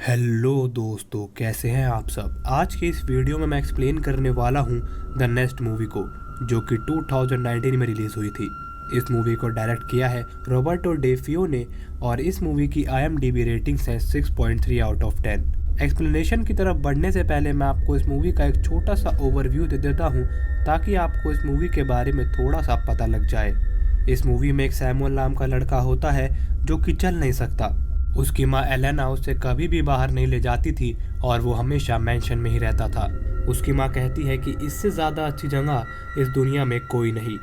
Hello दोस्तों, कैसे हैं आप सब। आज के इस वीडियो में मैं एक्सप्लेन करने वाला हूं द नेस्ट मूवी को, जो कि 2019 में रिलीज़ हुई थी। इस मूवी को डायरेक्ट किया है रॉबर्टो डे फियो ने और इस मूवी की IMDb रेटिंग्स है 6.3 आउट ऑफ 10। एक्सप्लेनेशन की तरफ बढ़ने से पहले मैं आपको इस मूवी का एक छोटा सा ओवरव्यू दे देता हूँ, ताकि आपको इस मूवी के बारे में थोड़ा सा पता लग जाए। इस मूवी में एक सैमुअल नाम का लड़का होता है जो कि चल नहीं सकता। उसकी माँ एलेना उसे कभी भी बाहर नहीं ले जाती थी और वो हमेशा मेंशन में ही रहता था। उसकी माँ कहती है कि इससे ज़्यादा अच्छी जगह इस दुनिया में कोई नहीं।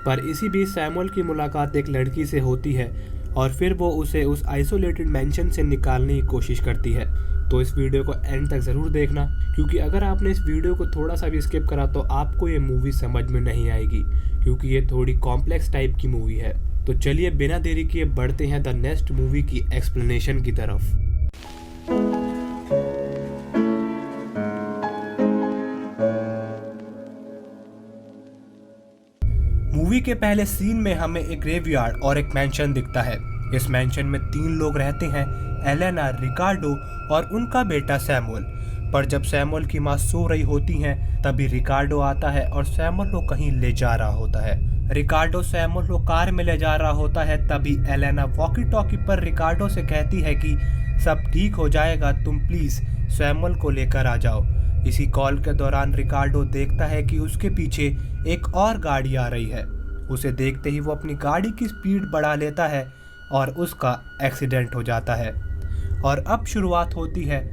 पर इसी बीच सैमुअल की मुलाकात एक लड़की से होती है और फिर वो उसे उस आइसोलेटेड मेंशन से निकालने की कोशिश करती है। तो इस वीडियो को एंड तक ज़रूर देखना, क्योंकि अगर आपने इस वीडियो को थोड़ा सा भी स्किप करा तो आपको ये मूवी समझ में नहीं आएगी, क्योंकि ये थोड़ी कॉम्प्लेक्स टाइप की मूवी है। तो चलिए बिना देरी किए बढ़ते हैं द नेस्ट मूवी की एक्सप्लेनेशन की तरफ। मूवी के पहले सीन में हमें एक ग्रेवयार्ड और एक मेंशन दिखता है। इस मेंशन में 3 लोग रहते हैं, एलेना, रिकार्डो और उनका बेटा सैमुअल। पर जब सैमुअल की माँ सो रही होती हैं, तभी रिकार्डो आता है और सैमुअल को कहीं ले जा रहा होता है। रिकार्डो सैमुअल को कार में ले जा रहा होता है, तभी एलेना वॉकी टॉकी पर रिकार्डो से कहती है कि सब ठीक हो जाएगा, तुम प्लीज सैमुअल को लेकर आ जाओ। इसी कॉल के दौरान रिकार्डो देखता है कि उसके पीछे एक और गाड़ी आ रही है। उसे देखते ही वो अपनी गाड़ी की स्पीड बढ़ा लेता है और उसका एक्सीडेंट हो जाता है। और अब शुरुआत होती है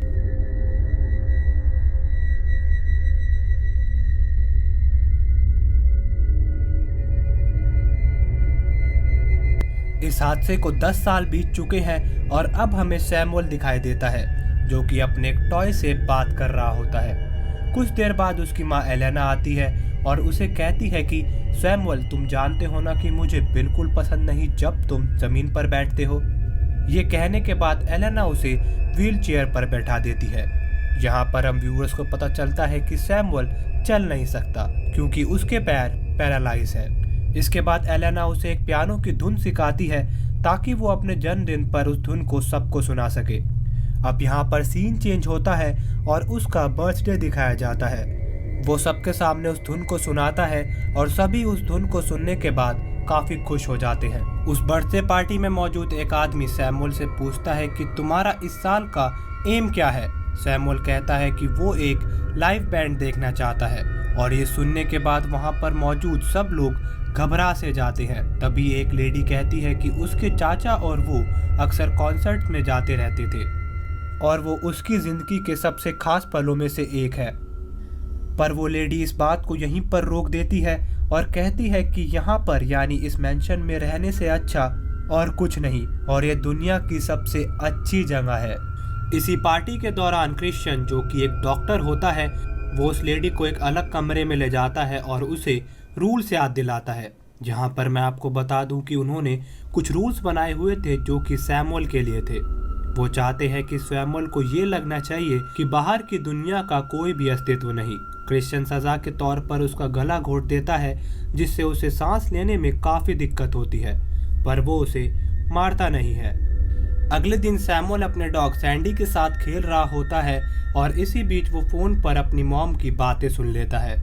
इस हादसे को 10 साल बीत चुके हैं और अब हमें सैमुअल दिखाई देता है, जो कि अपने एक टॉय से बात कर रहा होता है। कुछ देर बाद उसकी माँ एलेना आती है और उसे कहती है कि सैमुअल, तुम जानते हो ना कि मुझे बिल्कुल पसंद नहीं जब तुम जमीन पर बैठते हो। ये कहने के बाद एलेना उसे व्हील चेयर पर बैठा देती है। यहाँ पर हम व्यूअर्स को पता चलता है कि सैमुअल चल नहीं सकता, क्योंकि उसके पैर पैरालाइज है। इसके बाद एलेना उसे एक पियानो की धुन सिखाती है, ताकि वो अपने जन्मदिन पर उस धुन को सबको सुना सके। अब यहाँ पर सीन चेंज होता है और उसका बर्थडे दिखाया जाता है। वो सबके सामने उस धुन को सुनाता है और सभी उस धुन को सुनने के बाद काफी खुश हो जाते हैं। उस बर्थडे पार्टी में मौजूद एक आदमी सैमुअल से पूछता है कि तुम्हारा इस साल का एम क्या है। सैमुअल कहता है कि वो एक लाइव बैंड देखना चाहता है, और ये सुनने के बाद वहाँ पर मौजूद सब लोग घबरा से जाते हैं। तभी एक लेडी कहती है कि उसके चाचा और वो अक्सर कॉन्सर्ट में जाते रहते थे और वो उसकी जिंदगी के सबसे खास पलों में से एक है। पर वो लेडी इस बात को यहीं पर रोक देती है और कहती है कि यहाँ पर यानी इस मेंशन में रहने से अच्छा और कुछ नहीं, और ये दुनिया की सबसे अच्छी जगह है। इसी पार्टी के दौरान क्रिश्चियन, जो कि एक डॉक्टर होता है, वो उस लेडी को एक अलग कमरे में ले जाता है और उसे रूल्स याद दिलाता है। जहाँ पर मैं आपको बता दूं कि उन्होंने कुछ रूल्स बनाए हुए थे जो कि सैमुअल के लिए थे। वो चाहते हैं कि सैमुअल को ये लगना चाहिए कि बाहर की दुनिया का कोई भी अस्तित्व नहीं। क्रिश्चियन सजा के तौर पर उसका गला घोट देता है, जिससे उसे सांस लेने में काफ़ी दिक्कत होती है, पर वो उसे मारता नहीं है। अगले दिन सैमुअल अपने डॉग सैंडी के साथ खेल रहा होता है और इसी बीच वो फ़ोन पर अपनी मॉम की बातें सुन लेता है।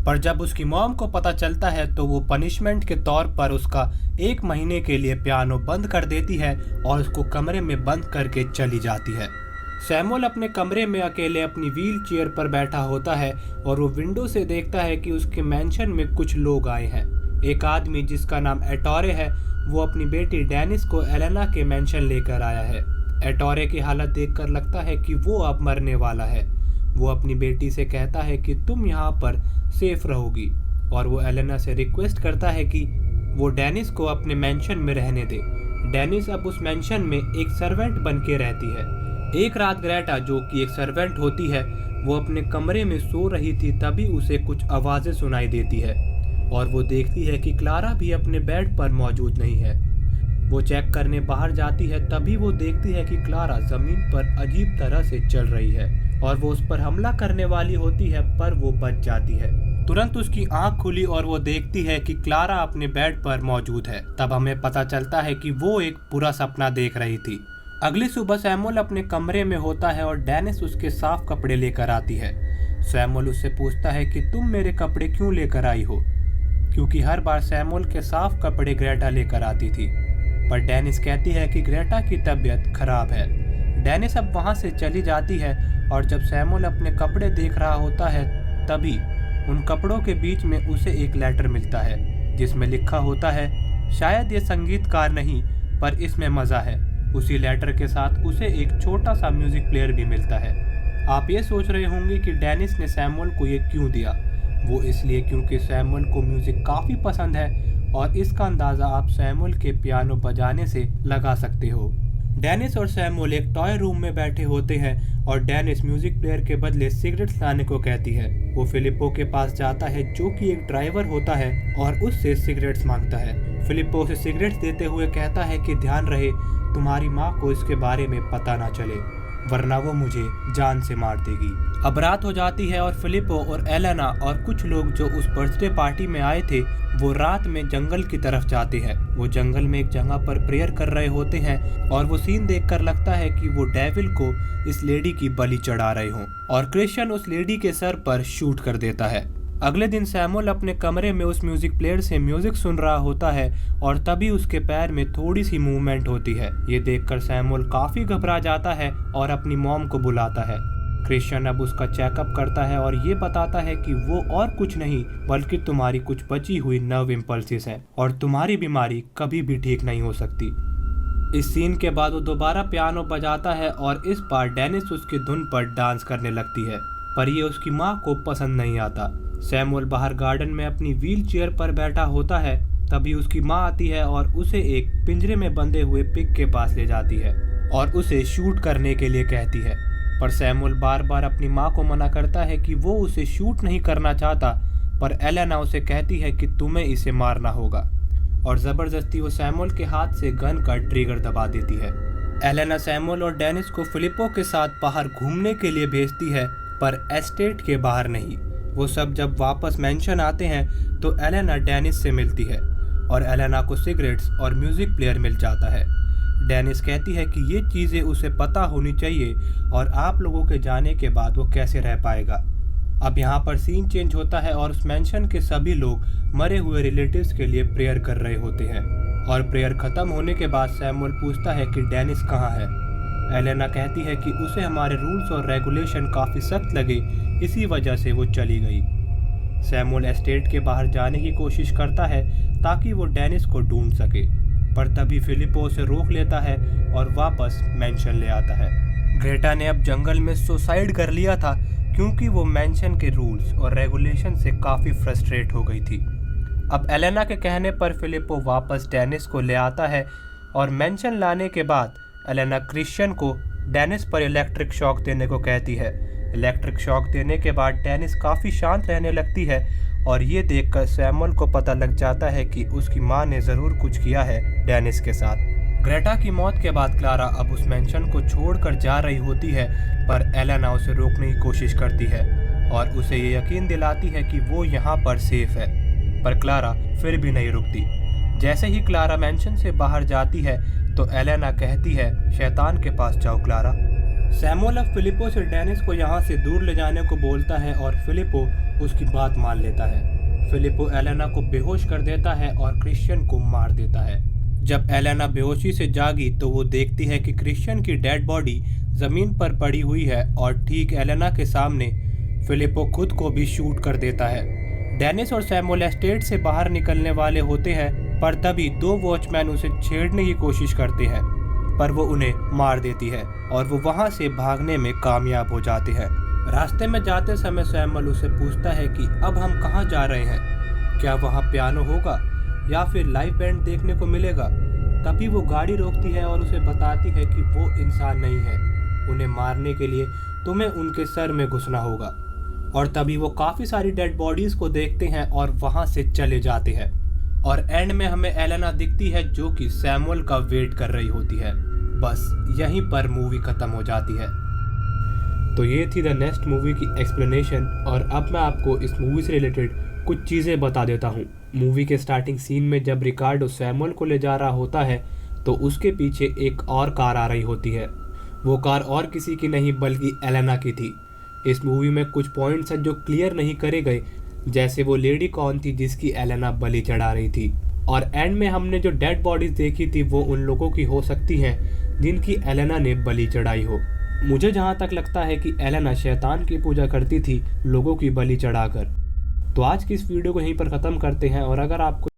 पर जब उसकी मॉम को पता चलता है तो वो पनिशमेंट के तौर पर उसका 1 महीने के लिए पियानो बंद कर देती है और उसको कमरे में बंद करके चली जाती है। सैमुअल अपने कमरे में अकेले अपनी व्हील चेयर पर बैठा होता है और वो विंडो से देखता है कि उसके मेंशन में कुछ लोग आए हैं। एक आदमी जिसका नाम एटोरे है, वो अपनी बेटी डेनिस को एलेना के मेंशन लेकर आया है। एटोरे की हालत देखकर लगता है कि वो अब मरने वाला है। वो अपनी बेटी से कहता है कि तुम यहाँ पर सेफ रहोगी, और वो एलेना से रिक्वेस्ट करता है कि वो डेनिस को अपने मेंशन में रहने दे। डेनिस अब उस मेंशन में एक सर्वेंट बन के रहती है। एक रात ग्रेटा, जो कि एक सर्वेंट होती है, वो अपने कमरे में सो रही थी, तभी उसे कुछ आवाज़ें सुनाई देती है और वो देखती है कि क्लारा भी अपने बेड पर मौजूद नहीं है। वो चेक करने बाहर जाती है, तभी वो देखती है कि क्लारा ज़मीन पर अजीब तरह से चल रही है और वो उस पर हमला करने वाली होती है, पर वो बच जाती है। तुरंत उसकी आंख खुली और वो देखती है कि क्लारा अपने बेड पर मौजूद है। तब हमें पता चलता है कि वो एक बुरा सपना देख रही थी। अगली सुबह सैमुअल अपने कमरे में होता है और डेनिस उसके साफ कपड़े लेकर आती है। सैमुअल उससे पूछता है कि तुम मेरे कपड़े क्यों लेकर आई हो, क्योंकि हर बार सैमुअल के साफ कपड़े ग्रेटा लेकर आती थी। पर डेनिस कहती है कि ग्रेटा की तबीयत खराब है। डेनिस अब वहां से चली जाती है और जब सैमुअल अपने कपड़े देख रहा होता है तभी उन कपड़ों के बीच में उसे एक लेटर मिलता है जिसमें लिखा होता है, शायद ये संगीतकार नहीं पर इसमें मज़ा है। उसी लेटर के साथ उसे एक छोटा सा म्यूजिक प्लेयर भी मिलता है। आप ये सोच रहे होंगे कि डेनिस ने सैमुअल को ये क्यों दिया। वो इसलिए क्योंकि सैमुअल को म्यूजिक काफ़ी पसंद है और इसका अंदाज़ा आप सैमुअल के पियानो बजाने से लगा सकते हो। डेनिस और सैमुअल एक टॉय रूम में बैठे होते हैं और डेनिस म्यूजिक प्लेयर के बदले सिगरेट्स लाने को कहती है। वो फिलिप्पो के पास जाता है जो कि एक ड्राइवर होता है और उससे सिगरेट्स मांगता है। फिलिप्पो उसे सिगरेट्स देते हुए कहता है कि ध्यान रहे तुम्हारी माँ को इसके बारे में पता ना चले, वरना वो मुझे जान से मार देगी। अब रात हो जाती है और फिलिप्पो और एलेना और कुछ लोग जो उस बर्थडे पार्टी में आए थे वो रात में जंगल की तरफ जाते हैं। वो जंगल में एक जगह पर प्रेयर कर रहे होते हैं और वो सीन देखकर लगता है कि वो डेविल को इस लेडी की बलि चढ़ा रहे हों और क्रिश्चियन उस लेडी के सर पर शूट कर देता है। अगले दिन सैमुअल अपने कमरे में उस म्यूजिक प्लेयर से म्यूजिक सुन रहा होता है और तभी उसके पैर में थोड़ी सी मूवमेंट होती है। ये देखकर सैमुअल काफी घबरा जाता है और अपनी मॉम को बुलाता है। क्रिश्चियन अब उसका चेकअप करता है और ये बताता है कि वो और कुछ नहीं बल्कि तुम्हारी कुछ बची हुई नर्व इम्पल्सिस है और तुम्हारी बीमारी कभी भी ठीक नहीं हो सकती। इस सीन के बाद वो दोबारा पियानो बजाता है और इस बार डेनिस उसकी धुन पर डांस करने लगती है, पर ये उसकी माँ को पसंद नहीं आता। सैमुअल बाहर गार्डन में अपनी व्हील चेयर पर बैठा होता है तभी उसकी माँ आती है और उसे एक पिंजरे में बंधे हुए पिग के पास ले जाती है और उसे शूट करने के लिए कहती है। पर सैमुअल बार बार अपनी माँ को मना करता है कि वो उसे शूट नहीं करना चाहता, पर एलेना उसे कहती है कि तुम्हें इसे मारना होगा और ज़बरदस्ती वो सैमुअल के हाथ से गन का ट्रिगर दबा देती है। एलेना सैमुअल और डेनिस को फिलिप्पो के साथ बाहर घूमने के लिए भेजती है, पर एस्टेट के बाहर नहीं। वो सब जब वापस मेंशन आते हैं तो एलेना डेनिस से मिलती है और एलेना को सिगरेट्स और म्यूजिक प्लेयर मिल जाता है। डेनिस कहती है कि ये चीज़ें उसे पता होनी चाहिए और आप लोगों के जाने के बाद वो कैसे रह पाएगा। अब यहाँ पर सीन चेंज होता है और उस मेंशन के सभी लोग मरे हुए रिलेटिव्स के लिए प्रेयर कर रहे होते हैं और प्रेयर खत्म होने के बाद सैमुअल पूछता है कि डेनिस कहाँ है। एलेना कहती है कि उसे हमारे रूल्स और रेगुलेशन काफ़ी सख्त लगे, इसी वजह से वो चली गई। सैमुअल एस्टेट के बाहर जाने की कोशिश करता है ताकि वो डेनिस को ढूंढ सके, पर तभी फिलिप्पो उसे रोक लेता है और वापस मेंशन ले आता है। ग्रेटा ने अब जंगल में सुसाइड कर लिया था क्योंकि वो मेंशन के रूल्स और रेगुलेशन से काफ़ी फ्रस्ट्रेट हो गई थी। अब एलेना के कहने पर फिलिप्पो वापस डेनिस को ले आता है और मेंशन लाने के बाद एलेना क्रिश्चियन को डेनिस पर इलेक्ट्रिक शॉक देने को कहती है। इलेक्ट्रिक शॉक देने के बाद डेनिस काफ़ी शांत रहने लगती है और ये देखकर सैमुअल को पता लग जाता है कि उसकी माँ ने ज़रूर कुछ किया है डेनिस के साथ। ग्रेटा की मौत के बाद क्लारा अब उस मेंशन को छोड़कर जा रही होती है, पर एलेना उसे रोकने की कोशिश करती है और उसे ये यकीन दिलाती है कि वो यहाँ पर सेफ है, पर क्लारा फिर भी नहीं रुकती। जैसे ही क्लारा मेंशन से बाहर जाती है तो एलेना कहती है, शैतान के पास जाओ क्लारा। सैमुअल अब फिलिप्पो से डेनिस को यहाँ से दूर ले जाने को बोलता है और फिलिप्पो उसकी बात मान लेता है। फिलिप्पो एलेना को बेहोश कर देता है और क्रिश्चियन को मार देता है। जब एलेना बेहोशी से जागी तो वो देखती है कि क्रिश्चियन की डेड बॉडी ज़मीन पर पड़ी हुई है और ठीक एलेना के सामने फिलिप्पो खुद को भी शूट कर देता है। डेनिस और सैमुअल एस्टेट से बाहर निकलने वाले होते हैं, पर तभी दो वॉचमैन उसे छेड़ने की कोशिश करते हैं, पर वो उन्हें मार देती है और वो वहाँ से भागने में कामयाब हो जाते हैं। रास्ते में जाते समय सैमुअल उसे पूछता है कि अब हम कहाँ जा रहे हैं, क्या वहाँ पियानो होगा या फिर लाइव बैंड देखने को मिलेगा। तभी वो गाड़ी रोकती है और उसे बताती है कि वो इंसान नहीं है, उन्हें मारने के लिए तुम्हें उनके सर में घुसना होगा। और तभी वो काफ़ी सारी डेड बॉडीज़ को देखते हैं और वहाँ से चले जाते हैं और एंड में हमें एलेना दिखती है जो कि सैमुअल का वेट कर रही होती है। बस यहीं पर मूवी ख़त्म हो जाती है। तो ये थी द नेक्स्ट मूवी की एक्सप्लेनेशन और अब मैं आपको इस मूवी से रिलेटेड कुछ चीज़ें बता देता हूँ। मूवी के स्टार्टिंग सीन में जब रिकार्डो सैमुअल को ले जा रहा होता है तो उसके पीछे एक और कार आ रही होती है। वो कार और किसी की नहीं बल्कि एलेना की थी। इस मूवी में कुछ पॉइंट्स हैं जो क्लियर नहीं करे गए, जैसे वो लेडी कौन थी जिसकी एलेना बलि चढ़ा रही थी, और एंड में हमने जो डेड बॉडीज देखी थी वो उन लोगों की हो सकती हैं जिनकी एलेना ने बलि चढ़ाई हो। मुझे जहाँ तक लगता है कि एलेना शैतान की पूजा करती थी लोगों की बलि चढ़ाकर। तो आज की इस वीडियो को यहीं पर ख़त्म करते हैं, और अगर आपको